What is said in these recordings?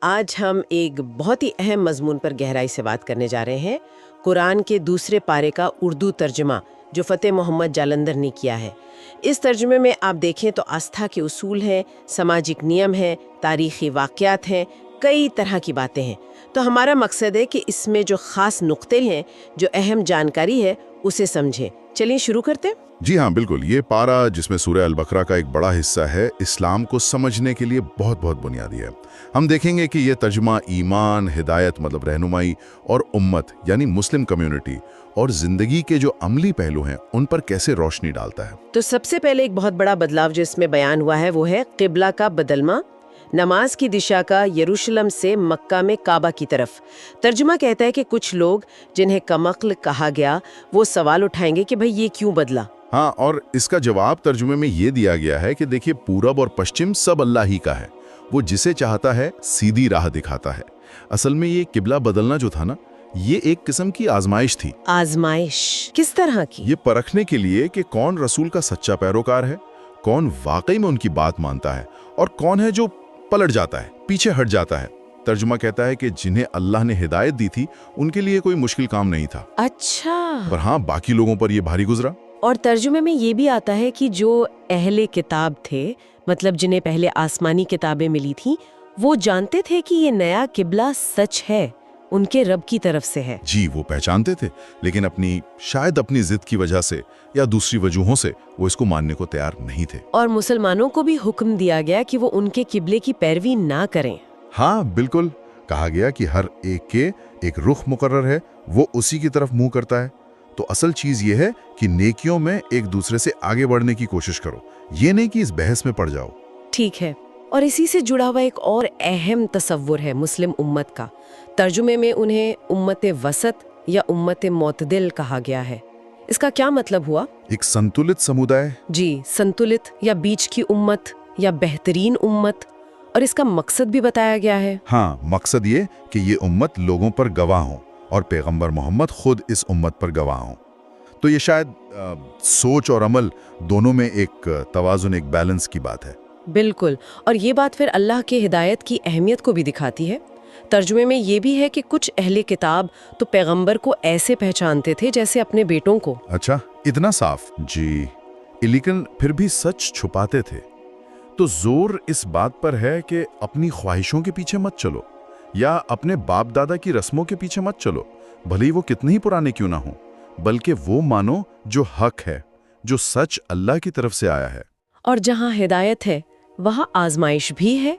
آج ہم ایک بہت ہی اہم مضمون پر گہرائی سے بات کرنے جا رہے ہیں، قرآن کے دوسرے پارے کا اردو ترجمہ جو فتح محمد جالندھر نے کیا ہے۔ اس ترجمے میں آپ دیکھیں تو آستھا کے اصول ہیں، سماجک نیم ہیں، تاریخی واقعات ہیں، کئی طرح کی باتیں ہیں۔ تو ہمارا مقصد ہے کہ اس میں جو خاص نقطے ہیں، جو اہم جانکاری ہے، اسے سمجھیں۔ چلیے شروع کرتے ہیں۔ جی ہاں بالکل، یہ پارہ جس میں سورہ البقرہ کا ایک بڑا حصہ ہے، اسلام کو سمجھنے کے لیے بہت بنیادی ہے۔ ہم دیکھیں گے کہ یہ ترجمہ ایمان، ہدایت مطلب رہنمائی، اور امت یعنی مسلم کمیونٹی اور زندگی کے جو عملی پہلو ہیں ان پر کیسے روشنی ڈالتا ہے۔ تو سب سے پہلے ایک بہت بڑا بدلاؤ جو اس میں بیان ہوا ہے وہ ہے قبلہ کا بدلنا، نماز کی دشا کا یروشلم سے مکہ میں کعبہ کی طرف۔ ترجمہ کہتا ہے کہ کچھ لوگ جنہیں کم عقل کہا گیا وہ سوال اٹھائیں گے کہ بھئی یہ کیوں بدلا؟ ہاں، اور اس کا جواب ترجمے میں یہ دیا گیا ہے کہ دیکھیے پورب اور پشچم سب اللہ ہی کا ہے، وہ جسے چاہتا ہے سیدھی راہ دکھاتا ہے۔ اصل میں یہ قبلہ بدلنا جو تھا نا، یہ ایک قسم کی آزمائش تھی۔ آزمائش کس طرح کی؟ یہ پرکھنے کے لیے کہ کون رسول کا سچا پیروکار ہے، کون واقعی میں ان کی بات مانتا ہے، اور کون ہے جو پلٹ جاتا ہے، پیچھے ہٹ جاتا ہے۔ ترجمہ کہتا ہے کہ جنہیں اللہ نے ہدایت دی تھی ان کے لیے کوئی مشکل کام نہیں تھا، اچھا، پر ہاں باقی لوگوں پر یہ بھاری گزرا۔ اور ترجمے میں یہ بھی آتا ہے کہ جو اہل کتاب تھے، مطلب جنہیں پہلے آسمانی کتابیں ملی تھیں، وہ جانتے تھے کہ یہ نیا قبلہ سچ ہے، ان کے رب کی طرف سے ہے۔ جی وہ پہچانتے تھے، لیکن شاید اپنی ضد کی وجہ سے یا دوسری وجوہوں سے وہ اس کو ماننے کو تیار نہیں تھے۔ اور مسلمانوں کو بھی حکم دیا گیا کہ وہ ان کے قبلے کی پیروی نہ کریں۔ ہاں بالکل، کہا گیا کہ ہر ایک کے ایک رخ مقرر ہے، وہ اسی کی طرف منہ کرتا ہے۔ تو اصل چیز یہ ہے کہ نیکیوں میں ایک دوسرے سے آگے بڑھنے کی کوشش کرو، یہ نہیں کہ اس بحث میں پڑ جاؤ۔ ٹھیک ہے، اور اسی سے جڑا ہوا ایک اور اہم تصور ہے مسلم امت کا۔ ترجمے میں انہیں امت وسط یا امت معتدل کہا گیا ہے۔ اس کا کیا مطلب ہوا؟ ایک سنتولت سمودائے۔ جی، سنتولت یا بیچ کی امت یا بہترین امت، اور اس کا مقصد بھی بتایا گیا ہے۔ ہاں، مقصد یہ کہ یہ امت لوگوں پر گواہ ہوں اور پیغمبر محمد خود اس امت پر گواہ ہوں۔ تو یہ شاید سوچ اور عمل دونوں میں ایک توازن، ایک بیلنس کی بات ہے۔ بالکل، اور یہ بات پھر اللہ کے ہدایت کی اہمیت کو بھی دکھاتی ہے۔ ترجمے میں یہ بھی ہے کہ کچھ اہل کتاب تو پیغمبر کو ایسے پہچانتے تھے جیسے اپنے بیٹوں کو۔ اچھا، اتنا صاف؟ جی، لیکن پھر بھی سچ چھپاتے تھے۔ تو زور اس بات پر ہے کہ اپنی خواہشوں کے پیچھے مت چلو، یا اپنے باپ دادا کی رسموں کے پیچھے مت چلو، بھلے ہی وہ کتنے ہی پرانے کیوں نہ ہوں، بلکہ وہ مانو جو حق ہے، جو سچ اللہ کی طرف سے آیا ہے۔ اور جہاں ہدایت ہے وہاں آزمائش بھی ہے۔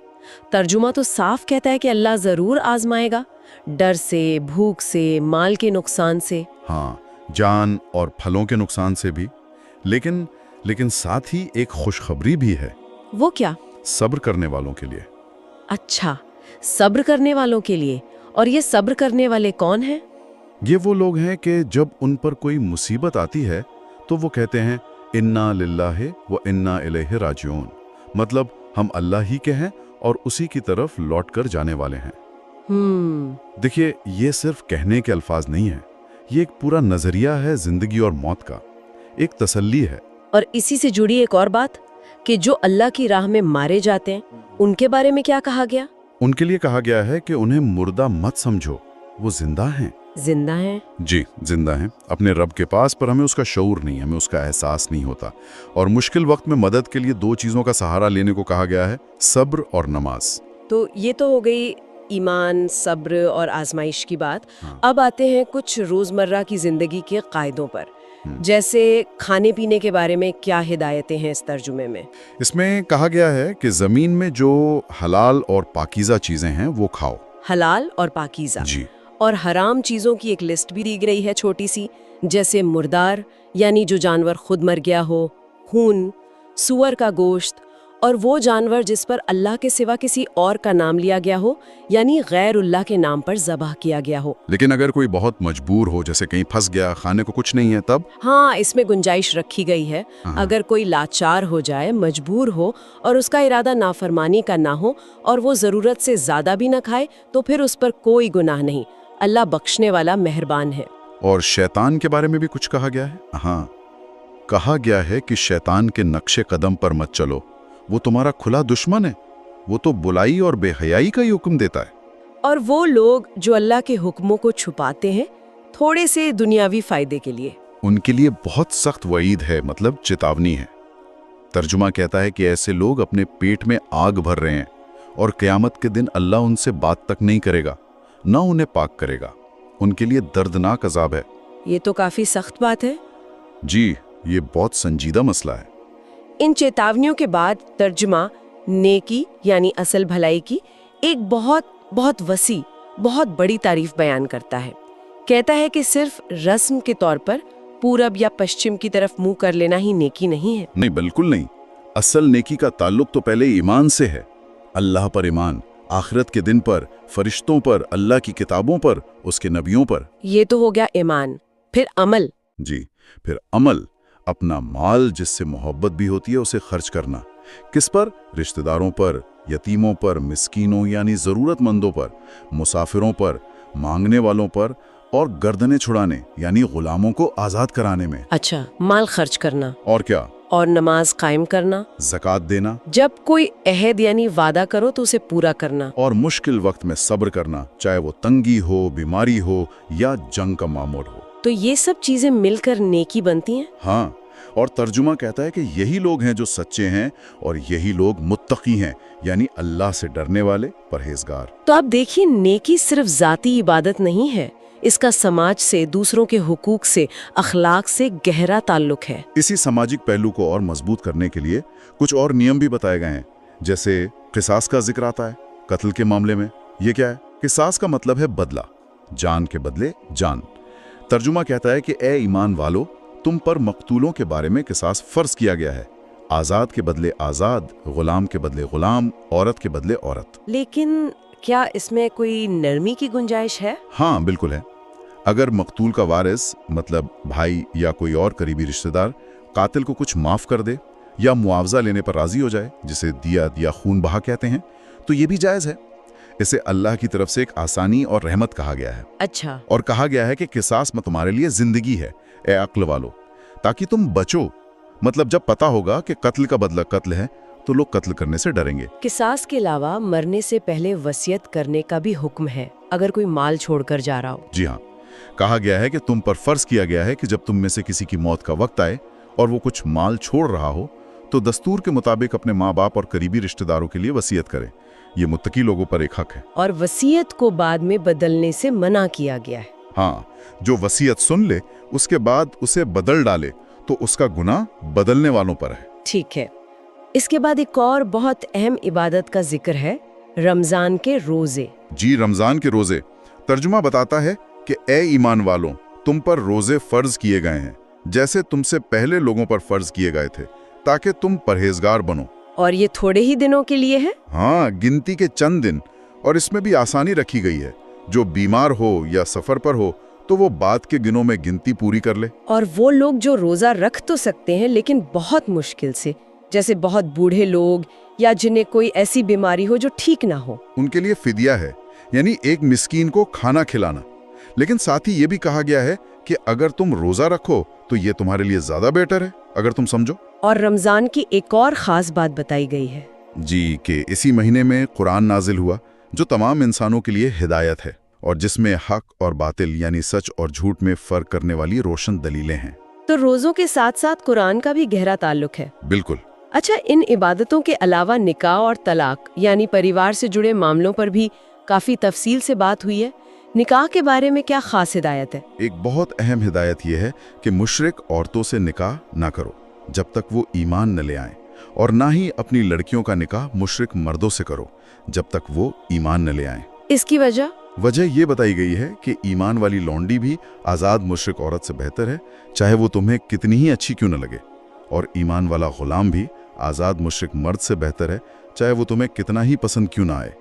ترجمہ تو صاف کہتا ہے کہ اللہ ضرور آزمائے گا، ڈر سے، بھوک سے، مال کے نقصان سے، ہاں، جان اور پھلوں کے نقصان سے بھی، لیکن ساتھ ہی ایک خوشخبری بھی ہے۔ وہ کیا؟ صبر کرنے والوں کے لیے۔ اچھا، صبر کرنے والوں کے لیے۔ اور یہ صبر کرنے والے کون ہیں؟ یہ وہ لوگ ہیں کہ جب ان پر کوئی مصیبت آتی ہے تو وہ کہتے ہیں انا للہ و انا الیہ راجعون، مطلب ہم اللہ ہی کے ہیں اور اسی کی طرف لوٹ کر جانے والے ہیں۔ دیکھیے، یہ صرف کہنے کے الفاظ نہیں ہیں، یہ ایک پورا نظریہ ہے زندگی اور موت کا، ایک تسلی ہے۔ اور اسی سے جڑی ایک اور بات کہ جو اللہ کی راہ میں مارے جاتے ہیں ان کے بارے میں کیا کہا گیا؟ ان کے لیے کہا گیا ہے کہ انہیں مردہ مت سمجھو، وہ زندہ ہیں۔ زندہ ہیں؟ جی، زندہ ہیں اپنے رب کے پاس، پر ہمیں اس کا شعور نہیں، ہمیں اس کا احساس نہیں ہوتا۔ اور مشکل وقت میں مدد کے لیے دو چیزوں کا سہارا لینے کو کہا گیا ہے، صبر اور نماز۔ تو یہ تو ہو گئی ایمان، صبر اور آزمائش کی بات۔ اب آتے ہیں کچھ روزمرہ کی زندگی کے قاعدوں پر، جیسے کھانے پینے کے بارے میں کیا ہدایتیں ہیں اس ترجمے میں؟ اس میں کہا گیا ہے کہ زمین میں جو حلال اور پاکیزہ چیزیں ہیں وہ کھاؤ۔ حلال اور پاکیزہ، جی۔ اور حرام چیزوں کی ایک لسٹ بھی دی گئی ہے چھوٹی سی، جیسے مردار یعنی جو جانور خود مر گیا ہو، خون، سور کا گوشت، اور وہ جانور جس پر اللہ کے سوا کسی اور کا نام لیا گیا ہو، یعنی غیر اللہ کے نام پر ذبح کیا گیا ہو۔ لیکن اگر کوئی بہت مجبور ہو، جیسے کہیں پھنس گیا، کھانے کو کچھ نہیں ہے، تب؟ ہاں، اس میں گنجائش رکھی گئی ہے۔ اگر کوئی لاچار ہو جائے، مجبور ہو، اور اس کا ارادہ نافرمانی کا نہ ہو، اور وہ ضرورت سے زیادہ بھی نہ کھائے، تو پھر اس پر کوئی گناہ نہیں، اللہ بخشنے والا مہربان ہے۔ اور شیطان کے بارے میں بھی کچھ کہا گیا ہے؟ ہاں، کہا گیا ہے کہ شیطان کے نقش قدم پر مت چلو، وہ تمہارا کھلا دشمن ہے، वो तो बुलाई और बेहयाई का ही हुक्म देता है। और वो लोग जो अल्लाह के हुक्मों को छुपाते हैं थोड़े से दुनियावी फायदे के लिए, उनके लिए बहुत सख्त वईद है, मतलब चेतावनी है। तर्जुमा कहता है कि ऐसे लोग अपने पेट में आग भर रहे हैं और क़यामत के दिन अल्लाह उनसे बात तक नहीं करेगा, ना उन्हें पाक करेगा। उनके लिए दर्दनाक अजाब है। ये तो काफी सख्त बात है। जी, ये बहुत संजीदा मसला है। इन चेतावनियों के बाद तर्जुमा नेकी यानी असल भलाई की एक बहुत बहुत वसी, बहुत बड़ी तारीफ बयान करता है। कहता है कि सिर्फ रस्म के तौर पर पूरब या पश्चिम की तरफ मुंह कर लेना ही नेकी नहीं है। नहीं, बिल्कुल नहीं। असल नेकी का ताल्लुक तो पहले ईमान से है। अल्लाह पर ईमान, आखिरत के दिन पर, फरिश्तों पर, अल्लाह की किताबों पर, उसके नबियों पर। ये तो हो गया ईमान। फिर अमल। जी, फिर अमल, अपना माल जिससे मोहब्बत भी होती है उसे खर्च करना। किस पर? रिश्तेदारों पर, यतीमों पर, मिस्कीनों यानी ज़रूरतमंदों पर, मुसाफिरों पर, मांगने वालों पर, और गर्दनें छुड़ाने यानी गुलामों को आज़ाद कराने में। अच्छा, माल खर्च करना। और क्या? और नमाज कायम करना, ज़कात देना, जब कोई अहद यानी वादा करो तो उसे पूरा करना, और मुश्किल वक्त में सब्र करना, चाहे वो तंगी हो, बीमारी हो या जंग का मामूल हो। तो ये सब चीजें मिलकर नेकी बनती हैं। हाँ, और तर्जुमा कहता है कि यही लोग हैं जो सच्चे हैं और यही लोग मुत्तकी हैं, यानी अल्लाह से डरने वाले, परहेजगार। तो आप देखिए, नेकी सिर्फ जाती इबादत नहीं है, इसका समाज से, दूसरों के हुकूक से, अखलाक से गहरा ताल्लुक है। इसी सामाजिक पहलू को और मजबूत करने के लिए कुछ और नियम भी बताए गए हैं, जैसे किसास का जिक्र आता है कत्ल के मामले में। ये क्या है? किसास का मतलब है बदला, जान के बदले जान। तर्जुमा कहता है कि ए ईमान वालो, तुम पर मकतूलों के बारे में किसास फर्ज किया गया है। आज़ाद के बदले आज़ाद, गुलाम के बदले गुलाम, औरत के बदले औरत। लेकिन क्या इसमें कोई नरमी की गुंजाइश है? हाँ, बिल्कुल है। अगर मकतूल का वारिस, मतलब भाई या कोई और करीबी रिश्तेदार, कातिल को कुछ माफ़ कर दे या मुआवजा लेने पर राज़ी हो जाए, जिसे दियत या खून बहा कहते हैं, तो ये भी जायज़ है। इसे अल्लाह की तरफ से एक आसानी और रहमत कहा गया है। अच्छा। और कहा गया है कि किसास में तुम्हारे लिए ज़िंदगी है, ए अक्ल वालो, ताकि तुम बचो। मतलब जब पता होगा कि कत्ल का बदला कत्ल है तो लोग कत्ल करने से डरेंगे। किसास के अलावा मरने से पहले वसीयत करने का भी हुक्म है, अगर कोई माल छोड़कर जा रहा हो। जी हाँ, कहा गया है कि तुम पर फर्ज किया गया है कि जब तुम में से किसी की मौत का वक्त आए और वो कुछ माल छोड़ रहा हो तो दस्तूर के मुताबिक अपने माँ बाप और करीबी रिश्तेदारों के लिए वसीयत करे। ये मुत्तकी लोगों पर एक हक है। और वसीयत को बाद में बदलने से मना किया गया है। हाँ, जो वसीयत सुन ले उसके बाद उसे बदल डाले तो उसका गुनाह बदलने वालों पर है। ठीक है। इसके बाद एक और बहुत अहम इबादत का जिक्र है, रमजान के रोजे। जी, रमजान के रोजे। तर्जुमा बताता है कि ए ईमान वालों, तुम पर रोजे फर्ज किए गए हैं जैसे तुमसे पहले लोगों पर फर्ज किए गए थे, ताकि तुम परहेजगार बनो। और ये थोड़े ही दिनों के लिए है? हाँ, गिनती के चंद दिन। और इसमें भी आसानी रखी गई है, जो बीमार हो या सफर पर हो तो वो बाद के दिनों में गिनती पूरी कर ले। और वो लोग जो रोजा रख तो सकते हैं लेकिन बहुत मुश्किल से, जैसे बहुत बूढ़े लोग या जिन्हें कोई ऐसी बीमारी हो जो ठीक ना हो, उनके लिए फिदिया है, यानी एक मिस्कीन को खाना खिलाना। लेकिन साथ ही ये भी कहा गया है कि अगर तुम रोजा रखो तो ये तुम्हारे लिए ज्यादा बेटर है, अगर तुम समझो। और रमजान की एक और खास बात बताई गई है जी, कि इसी महीने में कुरान नाजिल हुआ जो तमाम इंसानों के लिए हिदायत है और जिसमें हक और बातिल यानी सच और झूठ में फर्क करने वाली रोशन दलीलें हैं। तो रोजों के साथ साथ कुरान का भी गहरा ताल्लुक है। बिल्कुल। अच्छा, इन इबादतों के अलावा निकाह और तलाक यानी परिवार से जुड़े मामलों पर भी काफी तफसील से बात हुई है। निकाह के बारे में क्या खास हिदायत है? एक बहुत अहम हिदायत यह है कि मुशरिक औरतों से निकाह ना करो जब तक वो ईमान न ले आएं, और ना ही अपनी लड़कियों का निकाह मुशरिक मर्दों से करो जब तक वो ईमान न ले आएं। इसकी वजह ये बताई गई है कि ईमान वाली लौंडी भी आज़ाद मुशरिक औरत से बेहतर है, चाहे वो तुम्हें कितनी ही अच्छी क्यों न लगे, और ईमान वाला गुलाम भी आज़ाद मुशरिक मर्द से बेहतर है, चाहे वो तुम्हें कितना ही पसंद क्यों ना आए,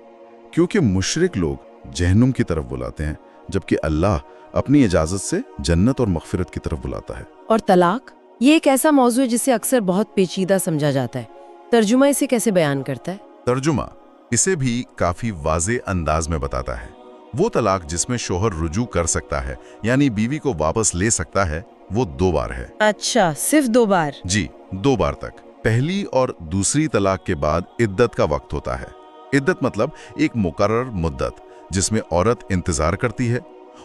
क्योंकि मुशरिक लोग जहन्नुम की तरफ बुलाते हैं जबकि अल्लाह अपनी इजाज़त से जन्नत और मग़फ़िरत की तरफ बुलाता है। और तलाक, ये एक ऐसा मौजू है जिसे अक्सर बहुत पेचीदा समझा जाता है। तर्जुमा इसे कैसे बयान करता है? तर्जुमा इसे भी काफ़ी वाज़े अंदाज में बताता है। वो तलाक जिसमें शोहर रुजू कर सकता है, यानी बीवी को वापस ले सकता है, वो 2 बार है। अच्छा, सिर्फ 2 बार? जी, 2 बार तक। पहली और दूसरी तलाक के बाद इद्दत का वक्त होता है। इद्दत मतलब एक मुकर्रर मुद्दत जिसमें औरत इंतजार करती है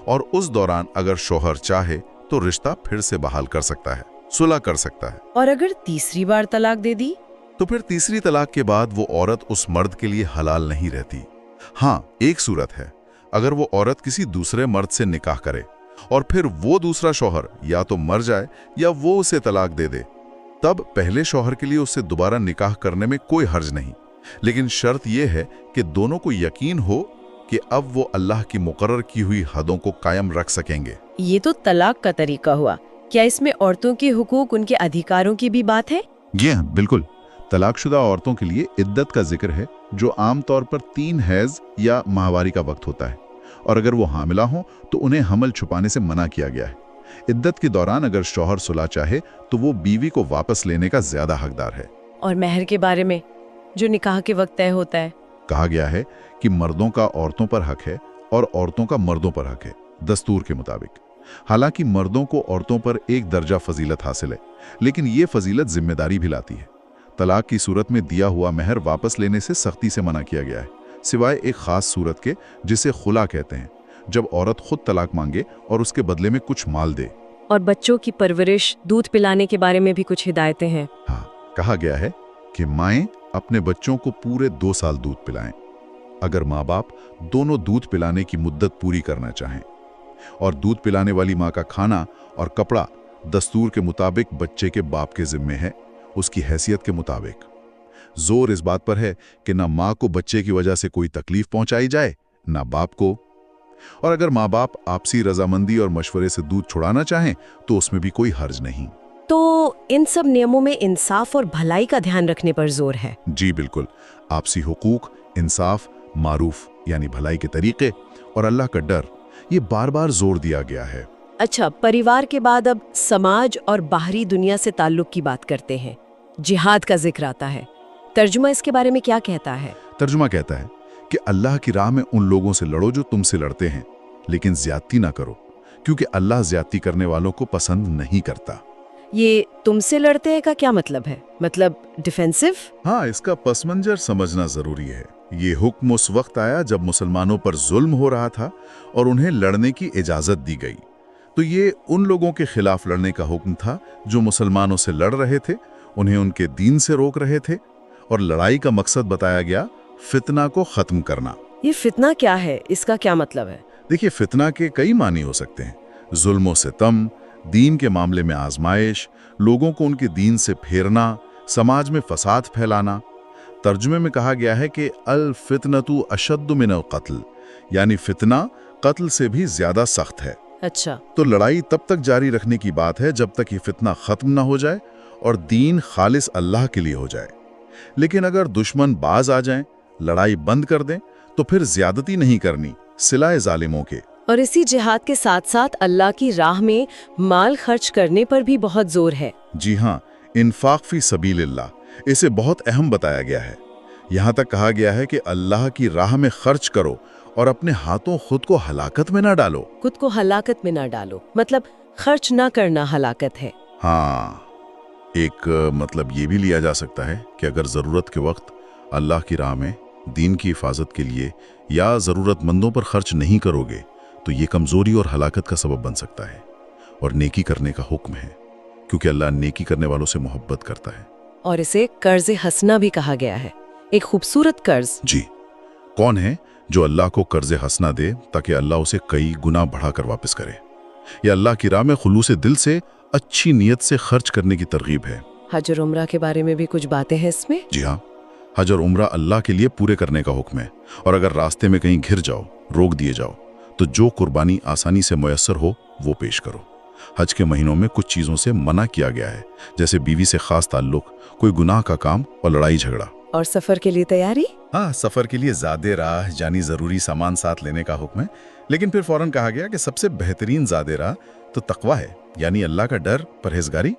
और उस दौरान अगर शौहर चाहे तो रिश्ता फिर से बहाल कर सकता है, सुलह कर सकता है। और अगर तीसरी बार तलाक दे दी? तो फिर तीसरी तलाक के बाद वो औरत उस मर्द के लिए हलाल नहीं रहती। हाँ, एक सूरत है, अगर वो औरत किसी दूसरे मर्द से निकाह करे और फिर वो दूसरा शौहर या तो मर जाए या वो उसे तलाक दे दे, तब पहले शौहर के लिए उससे दोबारा निकाह करने में कोई हर्ज नहीं। लेकिन शर्त यह है कि दोनों को यकीन हो कि अब वो अल्लाह की मुकर्रर की हुई हदों को कायम रख सकेंगे। ये तो तलाक का तरीका हुआ। क्या इसमें औरतों के हुकूक, उनके अधिकारों की भी बात है? जी हाँ, बिल्कुल। तलाकशुदा औरतों के लिए इद्दत का जिक्र है, जो आमतौर पर 3 हैज या माहवारी का वक्त होता है, और अगर वो हामिला हो तो उन्हें हमल छुपाने से मना किया गया है। इद्दत के दौरान अगर शौहर सुलह चाहे तो वो बीवी को वापस लेने का ज्यादा हकदार है। और महर के बारे में, जो निकाह के वक्त तय होता है? कहा गया है कि मर्दों का औरतों पर हक है और औरतों का मर्दों पर हक है, दस्तूर के मुताबिक। हालांकि मर्दों को औरतों पर एक दर्जा फजीलत हासिल है, लेकिन ये फजीलत जिम्मेदारी भी लाती है। तलाक की सूरत में दिया हुआ महर वापस लेने से सख्ती से मना किया गया है, सिवाय एक खास सूरत के जिसे खुला कहते हैं, जब औरत खुद तलाक मांगे और उसके बदले में कुछ माल दे। और बच्चों की परवरिश, दूध पिलाने के बारे में भी कुछ हिदायतें हैं। हाँ, कहा गया है कि माएं अपने बच्चों को पूरे 2 साल दूध पिलाएं, अगर माँ बाप दोनों दूध पिलाने की मुद्दत पूरी करना चाहें। और दूध पिलाने वाली माँ का खाना और कपड़ा दस्तूर के मुताबिक बच्चे के बाप के जिम्मे है, उसकी हैसियत के मुताबिक। जोर इस बात पर है कि ना माँ को बच्चे की वजह से कोई तकलीफ पहुंचाई जाए, ना बाप को। और अगर माँ बाप आपसी रजामंदी और मशवरे से दूध छुड़ाना चाहें तो उसमें भी कोई हर्ज नहीं। तो इन सब नियमों में इंसाफ और भलाई का ध्यान रखने पर जोर है। जी बिल्कुल, आपसी हुकूक, इंसाफ, मारूफ यानी भलाई के तरीके और अल्लाह का डर, ये बार बार जोर दिया गया है। अच्छा, परिवार के बाद अब समाज और बाहरी दुनिया से ताल्लुक की बात करते हैं। जिहाद का जिक्र आता है, तर्जुमा इसके बारे में क्या कहता है? तर्जुमा कहता है कि अल्लाह की राह में उन लोगों से लड़ो जो तुमसे लड़ते हैं, लेकिन ज्यादती ना करो, क्योंकि अल्लाह ज्यादती करने वालों को पसंद नहीं करता। ये तुमसे लड़ते हैं का क्या मतलब है? मतलब डिफेंसिव? हाँ, इसका पस मंजर समझना जरूरी है। ये हुक्म उस वक्त आया जब मुसलमानों पर जुल्म हो रहा था और उन्हें लड़ने की इजाजत दी गई। तो ये उन लोगों के खिलाफ लड़ने का हुक्म था जो मुसलमानों से लड़ रहे थे, उन्हें उनके दीन से रोक रहे थे, और लड़ाई का मकसद बताया गया फितना को खत्म करना। ये फितना क्या है? इसका क्या मतलब है? देखिए, फितना के कई मानी हो सकते हैं। जुल्म सितम, दीन के मामले में आजमाइश, लोगों को उनके दीन से फेरना, समाज में फसाद फैलाना। तर्जुमे में कहा गया है कि अल फितनतु अशद्दु मिनल कत्ल, यानी फितना कत्ल से भी ज्यादा सख्त है। अच्छा, तो लड़ाई तब तक जारी रखने की बात है जब तक ये फितना खत्म ना हो जाए और दीन खालिस अल्लाह के लिए हो जाए। लेकिन अगर दुश्मन बाज आ जाएं, लड़ाई बंद कर दें, तो फिर ज्यादती नहीं करनी, सिलाए जालिमों के। और इसी जिहाद के साथ साथ अल्लाह की राह में माल खर्च करने पर भी बहुत जोर है। जी हाँ, इन्फाक फी सबीलिल्लाह, इसे बहुत अहम बताया गया है। यहाँ तक कहा गया है कि अल्लाह की राह में खर्च करो और अपने हाथों खुद को हलाकत में ना डालो। खुद को हलाकत में ना डालो मतलब खर्च ना करना हलाकत है। हाँ, एक मतलब ये भी लिया जा सकता है कि अगर ज़रूरत के वक्त अल्लाह की राह में दीन की हिफाजत के लिए या ज़रूरतमंदों पर खर्च नहीं करोगे तो ये कमज़ोरी और हलाकत का सबब बन सकता है। और नेकी करने का हुक्म है, क्योंकि अल्लाह नेकी करने वालों से मोहब्बत करता है। और इसे कर्ज हसना भी कहा गया है, एक खूबसूरत कर्ज। जी, कौन है जो अल्लाह को कर्ज हसना दे ताकि अल्लाह उसे कई गुना बढ़ाकर वापस करे? यह अल्लाह की राह में खुलूस दिल से अच्छी नीयत से खर्च करने की तरगीब है। हज और उम्रा के बारे में भी कुछ बातें हैं इसमें? जी हाँ, हज और उम्रा अल्लाह के लिए पूरे करने का हुक्म है। और अगर रास्ते में कहीं घिर जाओ, रोक दिए जाओ, तो जो कुर्बानी आसानी से मुयस्सर हो वो पेश करो। हज के महीनों में कुछ चीज़ों से मना किया गया है, जैसे बीवी से खास ताल्लुक, कोई गुनाह का काम और लड़ाई झगड़ा। और सफ़र के लिए तैयारी? हाँ, सफ़र के लिए ज़ादे राह यानी ज़रूरी सामान साथ लेने का हुक्म है, लेकिन फिर फौरन कहा गया कि सबसे बेहतरीन ज़ादे राह तो तकवा है, यानी अल्लाह का डर, परहेजगारी,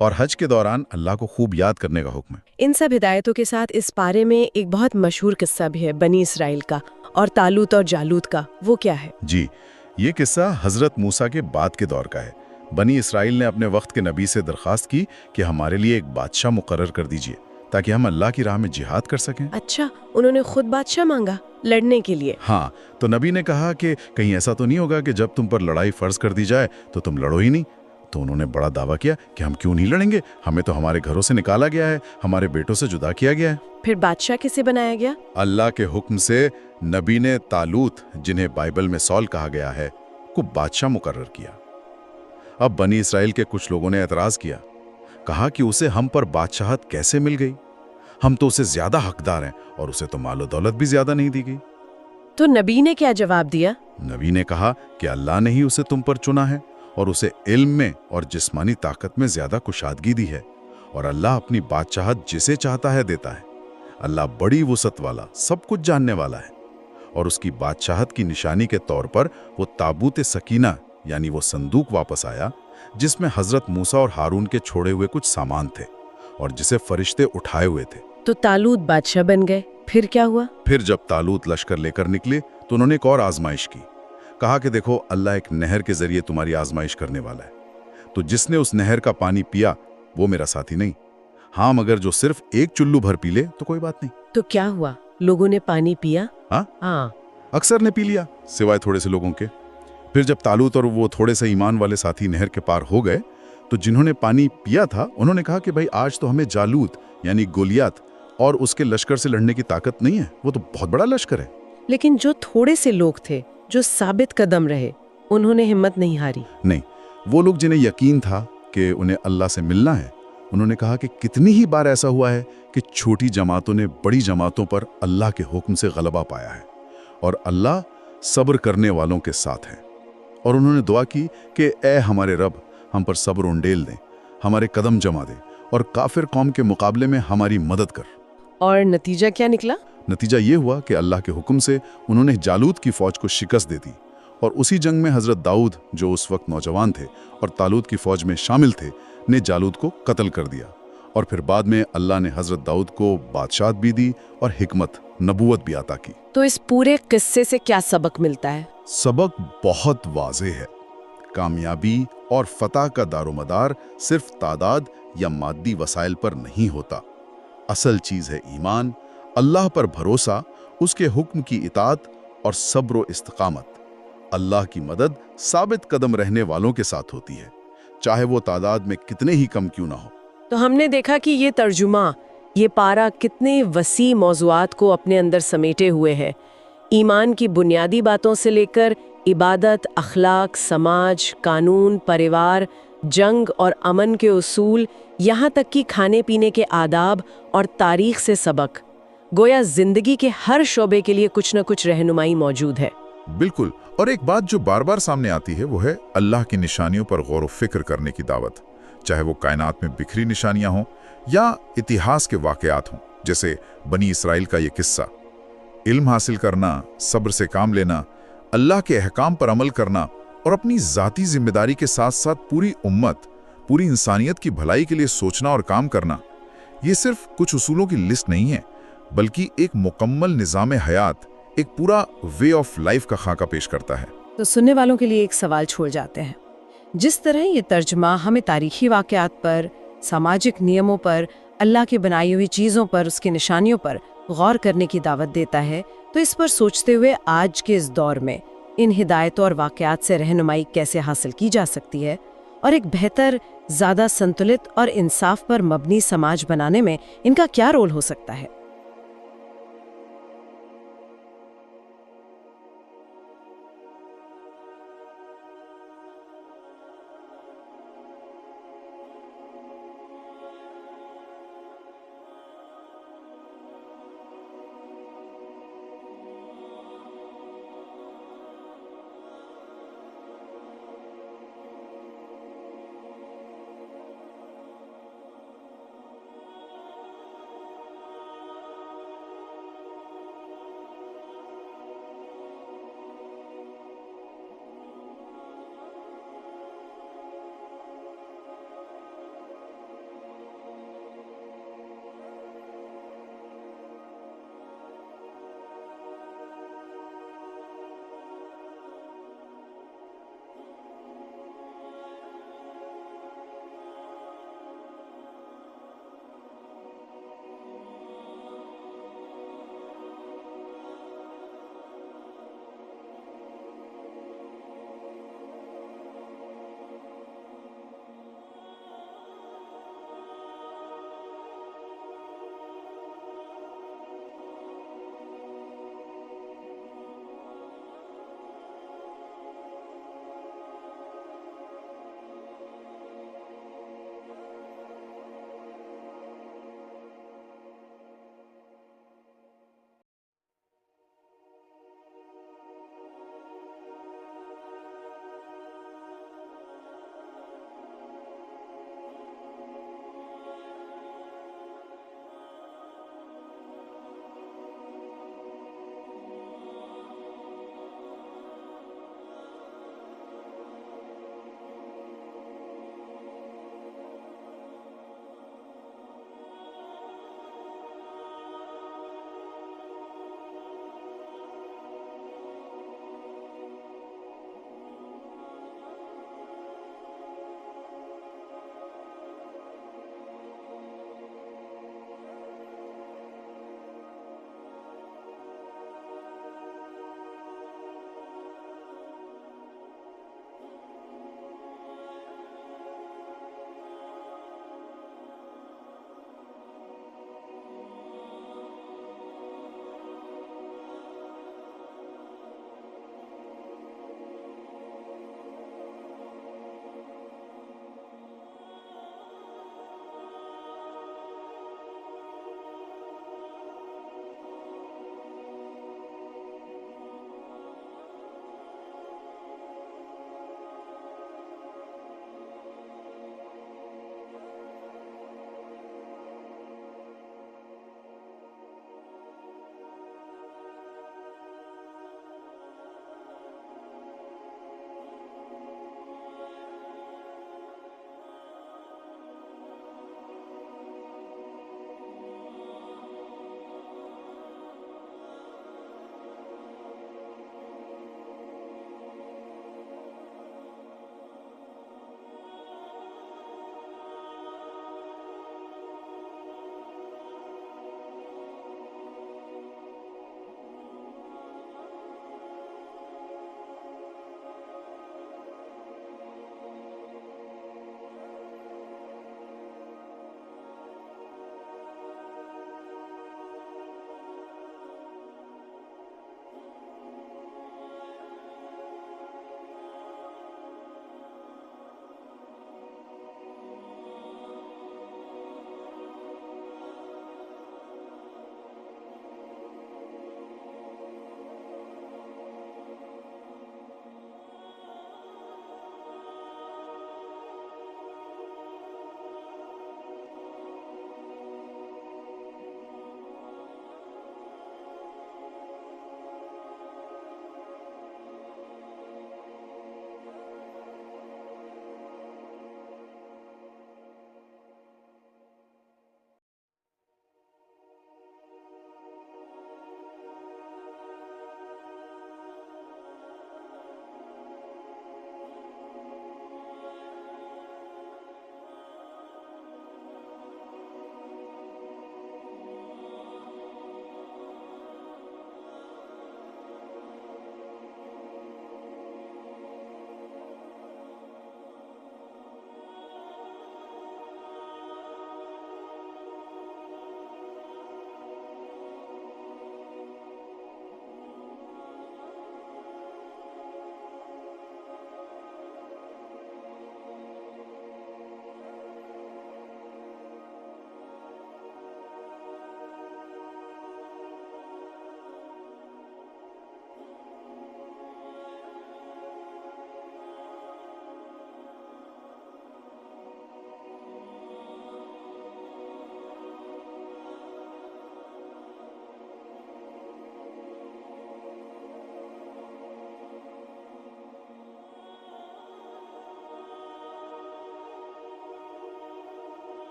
और हज के दौरान अल्लाह को खूब याद करने का हुक्म है। इन सब हिदायतों के साथ इस पारे में एक बहुत मशहूर किस्सा भी है बनी इसराइल का, और तालूत और जालूत का। वो क्या है? जी, ये किस्सा हज़रत मूसा के बाद के दौर का है। बनी इसराइल ने अपने वक्त के नबी से दरख्वास्त की कि हमारे लिए एक बादशाह मुकर्रर कर दीजिए ताकि हम अल्लाह की राह में जिहाद कर सकें। अच्छा, उन्होंने खुद बादशाह मांगा लड़ने के लिए? हाँ, तो नबी ने कहा कि कहीं ऐसा तो नहीं होगा कि जब तुम पर लड़ाई फर्ज कर दी जाए तो तुम लड़ो ही नहीं। तो उन्होंने बड़ा दावा किया कि हम क्यों नहीं लड़ेंगे, हमें तो हमारे घरों से निकाला गया है, हमारे बेटों से जुदा किया गया है। फिर बादशाह किसे बनाया गया? अल्लाह के हुक्म से नबी ने तालूत, जिन्हें बाइबल में सॉल कहा गया है, को बादशाह मुकर्रर किया। अब बनी इसराइल के कुछ लोगों ने एतराज किया, कहा कि उसे हम पर बादशाहत कैसे मिल गई, हम तो उसे ज्यादा हकदार हैं और उसे तो मालो दौलत भी ज्यादा नहीं दी गई। तो नबी ने क्या जवाब दिया? नबी ने कहा कि अल्लाह ने ही उसे तुम पर चुना है और उसे इल्म में और जिस्मानी ताकत में ज्यादा कुशादगी दी है, और अल्लाह अपनी बादशाहत जिसे चाहता है देता है। अल्लाह बड़ी वुसअत वाला, सब कुछ जानने वाला है। और उसकी बादशाहत की निशानी के तौर पर वो ताबूत सकीना यानी वो संदूक वापस आया, जिसमें हजरत मूसा और हारून के छोड़े हुए कुछ सामान थे और जिसे फरिश्ते उठाए हुए थे। तो तालूत बादशाह बन गए। फिर क्या हुआ? फिर जब तालूत लश्कर लेकर निकले तो उन्होंने एक और आजमाइश की। कहा कि देखो, अल्लाह एक नहर के जरिए तुम्हारी आजमाइश करने वाला है, तो जिसने उस नहर का पानी पिया वो मेरा साथी नहीं। हाँ, मगर जो सिर्फ एक चुल्लू भर पी ले तो कोई बात नहीं। तो क्या हुआ? लोगों ने पानी पिया? हाँ, अक्सर ने पी लिया, सिवाय थोड़े से लोगों के। फिर जब तालूत और वो थोड़े से ईमान वाले साथी नहर के पार हो गए तो जिन्होंने पानी पिया था उन्होंने कहा कि भाई, आज तो हमें जालूत यानी गोलियात और उसके लश्कर से लड़ने की ताकत नहीं है, वो तो बहुत बड़ा लश्कर है। लेकिन जो थोड़े से लोग थे जो साबित कदम रहे, उन्होंने हिम्मत नहीं हारी। नहीं, वो लोग जिन्हें यकीन था कि उन्हें अल्लाह से मिलना है, उन्होंने कहा कि कितनी ही बार ऐसा हुआ है कि छोटी जमातों ने बड़ी जमातों पर अल्लाह के हुक्म से गलबा पाया है और अल्लाह सब्र करने वालों के साथ है। और उन्होंने दुआ की कि ए हमारे रब, हम पर सब्र उंडेल दें, हमारे कदम जमा दे और काफिर कौम के मुकाबले में हमारी मदद कर। और नतीजा क्या निकला? नतीजा ये हुआ कि अल्लाह के हुक्म से उन्होंने जालूत की फौज को शिकस्त दे दी और उसी जंग में हजरत दाऊद, जो उस वक्त नौजवान थे और तालूत की फौज में शामिल थे, ने जालूत को कत्ल कर दिया। और फिर बाद में अल्लाह ने हजरत दाऊद को बादशाहत भी दी और हिकमत, नबूवत भी अता की। तो इस पूरे किस्से से क्या सबक मिलता है? सबक बहुत वाज़ेह है। कामयाबी और फतह का दारोमदार सिर्फ तादाद या मादी वसाइल पर नहीं होता। असल चीज़ है ईमान, अल्लाह पर भरोसा, उसके हुक्म की इताअत और सब्र व इस्तिकामत। अल्लाह की मदद साबित कदम रहने वालों के साथ होती है, चाहे वो तादाद में कितने ही कम क्यों ना हो। तो हमने देखा कि ये तर्जुमा, ये पारा कितने वसी मौज़ूआत को अपने अंदर समेटे हुए है। ईमान की बुनियादी बातों से लेकर इबादत, अखलाक, समाज, कानून, परिवार, जंग और अमन के उसूल, यहाँ तक कि खाने पीने के आदाब और तारीख से सबक। गोया जिंदगी के हर शोबे के लिए कुछ न कुछ रहनुमाई मौजूद है। बिल्कुल। और एक बात जो बार बार सामने आती है वो है अल्लाह की निशानियों पर गौर व फिक्र करने की दावत, चाहे वो कायनात में बिखरी निशानियां हों या इतिहास के वाकयात हों, जैसे बनी इसराइल का ये किस्सा। इल्म हासिल करना, सब्र से काम लेना, अल्लाह के अहकाम पर अमल करना और अपनी ज़ाती जिम्मेदारी के साथ साथ पूरी उम्मत, पूरी इंसानियत की भलाई के लिए सोचना और काम करना, ये सिर्फ कुछ उसूलों की लिस्ट नहीं है, बल्कि एक मुकम्मल निज़ाम हयात, एक पूरा वे ऑफ लाइफ का खाका पेश करता है। तो सुनने वालों के लिए एक सवाल छोड़ जाते हैं। जिस तरह ये तर्जमा हमें तारीखी वाकयात पर, सामाजिक नियमों पर, अल्लाह की बनाई हुई चीज़ों पर, उसकी निशानियों पर गौर करने की दावत देता है, तो इस पर सोचते हुए आज के इस दौर में इन हिदायतों और वाकयात से रहनुमाई कैसे हासिल की जा सकती है और एक बेहतर, ज़्यादा संतुलित और इंसाफ पर मबनी समाज बनाने में इनका क्या रोल हो सकता है।